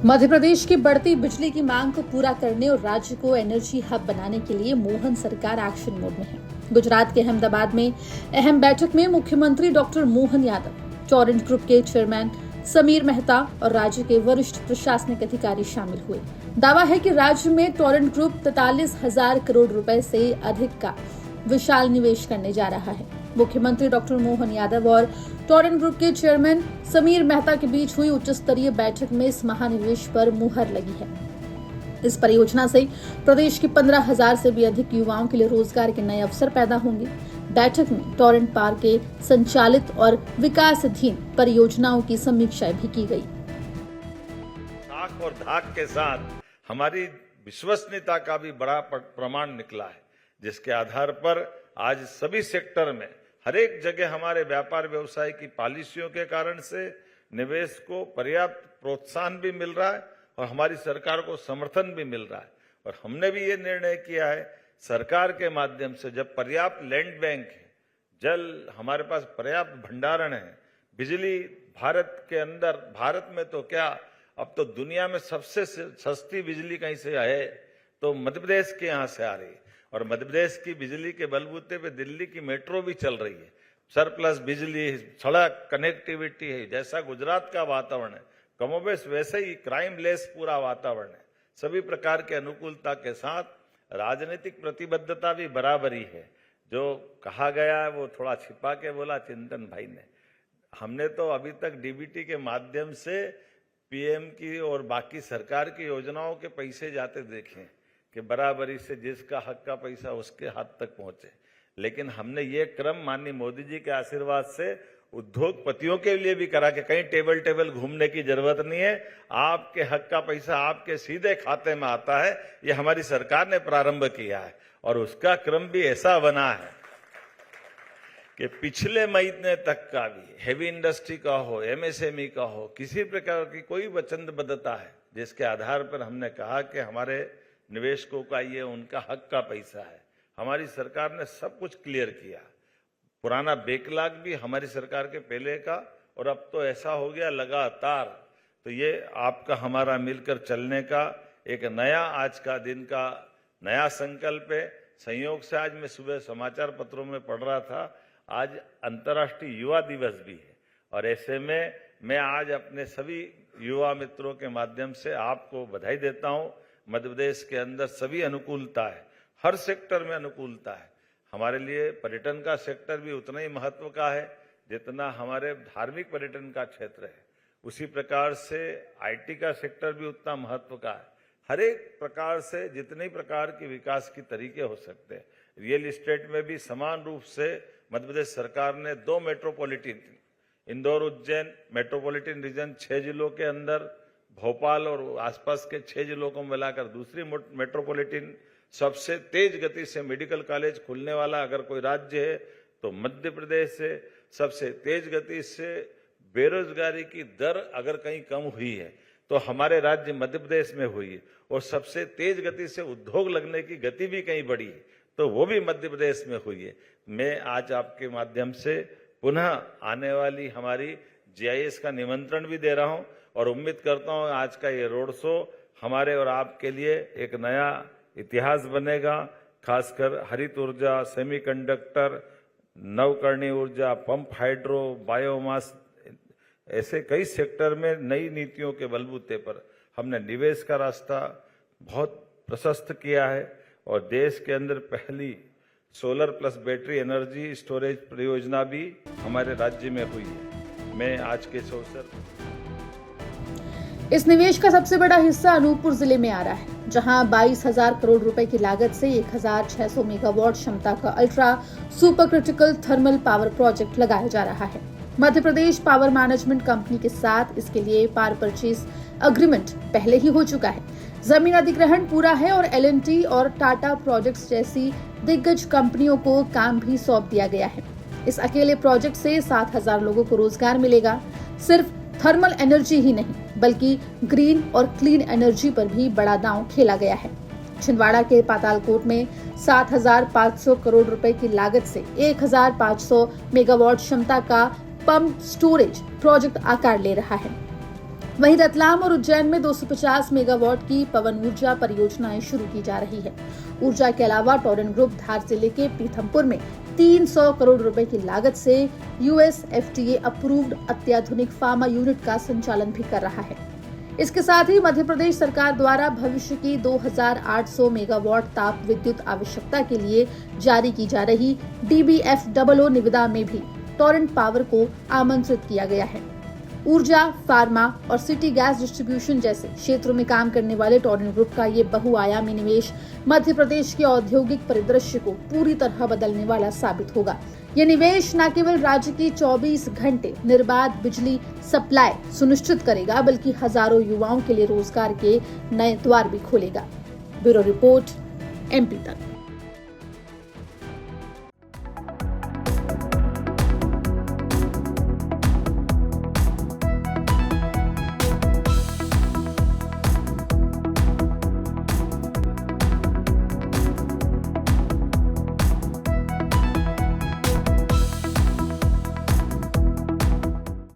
मध्य प्रदेश की बढ़ती बिजली की मांग को पूरा करने और राज्य को एनर्जी हब बनाने के लिए मोहन सरकार एक्शन मोड में है। गुजरात के अहमदाबाद में अहम बैठक में मुख्यमंत्री doctor Mohan Yadav, Torrent group के चेयरमैन समीर मेहता और राज्य के वरिष्ठ प्रशासनिक अधिकारी शामिल हुए। दावा है कि राज्य में टोरेंट ग्रुप 43,000 करोड़ रुपए से अधिक का विशाल निवेश करने जा रहा है। मुख्यमंत्री डॉक्टर मोहन यादव और टोरेंट ग्रुप के चेयरमैन समीर मेहता के बीच हुई उच्च स्तरीय बैठक में इस महानिवेश पर मुहर लगी है। इस परियोजना से प्रदेश के 15,000 से भी अधिक युवाओं के लिए रोजगार के नए अवसर पैदा होंगे। बैठक में टोरेंट पार्क के संचालित और विकासाधीन परियोजनाओं की समीक्षा भी की गई। ताक और धाक के साथ हमारी विश्वसनीयता का भी बड़ा प्रमाण निकला है, जिसके आधार पर आज सभी सेक्टर में हर एक जगह हमारे व्यापार व्यवसाय की पॉलिसियों के कारण से निवेश को पर्याप्त प्रोत्साहन भी मिल रहा है और हमारी सरकार को समर्थन भी मिल रहा है। और हमने भी ये निर्णय किया है, सरकार के माध्यम से जब पर्याप्त लैंड बैंक है, जल हमारे पास पर्याप्त भंडारण है, बिजली भारत के अंदर, भारत में तो क्या अब तो दुनिया में सबसे सस्ती बिजली कहीं से है तो मध्य प्रदेश के यहाँ से आ रही है। और मध्य प्रदेश की बिजली के बलबूते पे दिल्ली की मेट्रो भी चल रही है। सरप्लस बिजली, सड़क कनेक्टिविटी है। जैसा गुजरात का वातावरण है, कमोबेश वैसे ही क्राइम लेस पूरा वातावरण है। सभी प्रकार के अनुकूलता के साथ राजनीतिक प्रतिबद्धता भी बराबरी है। जो कहा गया है वो थोड़ा छिपा के बोला चिंतन भाई ने। हमने तो अभी तक डीबीटी के माध्यम से पीएम की और बाकी सरकार की योजनाओं के पैसे जाते देखे कि बराबरी से जिसका हक का पैसा उसके हाथ तक पहुंचे। लेकिन हमने ये क्रम माननीय मोदी जी के आशीर्वाद से उद्योगपतियों के लिए भी करा कि कहीं टेबल घूमने की जरूरत नहीं है, आपके हक का पैसा आपके सीधे खाते में आता है। ये हमारी सरकार ने प्रारंभ किया है और उसका क्रम भी ऐसा बना है कि पिछले महीने तक का भी हेवी इंडस्ट्री का हो, एमएसएमई का हो, किसी प्रकार की कोई वचनबद्धता है जिसके आधार पर हमने कहा कि हमारे निवेशकों का ये उनका हक का पैसा है। हमारी सरकार ने सब कुछ क्लियर किया। पुराना बैकलॉग भी हमारी सरकार के पहले का और अब तो ऐसा हो गया लगातार। तो ये आपका हमारा मिलकर चलने का एक नया आज का दिन का नया संकल्प है। संयोग से आज मैं सुबह समाचार पत्रों में पढ़ रहा था, आज अंतर्राष्ट्रीय युवा दिवस भी है। और ऐसे में मैं आज अपने सभी युवा मित्रों के माध्यम से आपको बधाई देता हूं। मध्य प्रदेश के अंदर सभी अनुकूलता है, हर सेक्टर में अनुकूलता है। हमारे लिए पर्यटन का सेक्टर भी उतना ही महत्व का है जितना हमारे धार्मिक पर्यटन का क्षेत्र है। उसी प्रकार से आईटी का सेक्टर भी उतना महत्व का है। हर एक प्रकार से जितने प्रकार के विकास के तरीके हो सकते हैं। रियल एस्टेट में भी समान रूप से मध्य प्रदेश सरकार ने 2 metropolitan, Indore Ujjain metropolitan region 6 जिलों के अंदर, भोपाल और आसपास के 6 जिलों को मिलाकर दूसरी मेट्रोपॉलिटन, सबसे तेज गति से मेडिकल कॉलेज खुलने वाला अगर कोई राज्य है तो मध्य प्रदेश है। सबसे तेज गति से बेरोजगारी की दर अगर कहीं कम हुई है तो हमारे राज्य मध्य प्रदेश में हुई है। और सबसे तेज गति से उद्योग लगने की गति भी कहीं बढ़ी है तो वो भी मध्य प्रदेश में हुई है। मैं आज आपके माध्यम से पुनः आने वाली हमारी जीआईएस का निमंत्रण भी दे रहा हूं और उम्मीद करता हूं आज का ये रोड शो हमारे और आपके लिए एक नया इतिहास बनेगा। खासकर हरित ऊर्जा, सेमीकंडक्टर, नवकरणीय ऊर्जा, पंप हाइड्रो, बायोमास, ऐसे कई सेक्टर में नई नीतियों के बलबूते पर हमने निवेश का रास्ता बहुत प्रशस्त किया है और देश के अंदर पहली solar plus battery energy storage परियोजना भी हमारे राज्य में हुई है। मैं आज के इस अवसर इस निवेश का सबसे बड़ा हिस्सा अनूपपुर जिले में आ रहा है, जहां 22,000 करोड़ रुपए की लागत से 1,600 मेगावाट क्षमता का ultra super critical thermal power project लगाया जा रहा है। Madhya Pradesh power management company के साथ इसके लिए पावर परचेज अग्रीमेंट पहले ही हो चुका है। जमीन अधिग्रहण पूरा है और एल&टी और टाटा प्रोजेक्ट्स जैसी दिग्गज कंपनियों को काम भी सौंप दिया गया है। इस अकेले प्रोजेक्ट से 7,000 लोगों को रोजगार मिलेगा। सिर्फ थर्मल एनर्जी ही नहीं बल्कि ग्रीन और क्लीन एनर्जी पर भी बड़ा दांव खेला गया है। छिंदवाड़ा के पातालकोट में 7,500 करोड़ रुपए की लागत से 1,500 मेगावाट क्षमता का पंप स्टोरेज प्रोजेक्ट आकार ले रहा है। वहीं रतलाम और उज्जैन में 250 मेगावाट की पवन ऊर्जा परियोजनाएं शुरू की जा रही है। ऊर्जा के अलावा टोरेंट ग्रुप धार जिले के पीथमपुर में 300 करोड़ रुपए की लागत से यूएस एफडीए अप्रूव्ड अत्याधुनिक फार्मा यूनिट का संचालन भी कर रहा है। इसके साथ ही मध्य प्रदेश सरकार द्वारा भविष्य की 2800 मेगावाट ताप विद्युत आवश्यकता के लिए जारी की जा रही DBFOO निविदा में भी टोरेंट पावर को आमंत्रित किया गया है। ऊर्जा, फार्मा और सिटी गैस डिस्ट्रीब्यूशन जैसे क्षेत्रों में काम करने वाले टोरेंट ग्रुप का ये बहुआयामी निवेश मध्य प्रदेश के औद्योगिक परिदृश्य को पूरी तरह बदलने वाला साबित होगा। ये निवेश न केवल राज्य की 24 घंटे निर्बाध बिजली सप्लाई सुनिश्चित करेगा, बल्कि हजारों युवाओं के लिए रोजगार के नए द्वार भी खोलेगा। ब्यूरो रिपोर्ट, MP तक।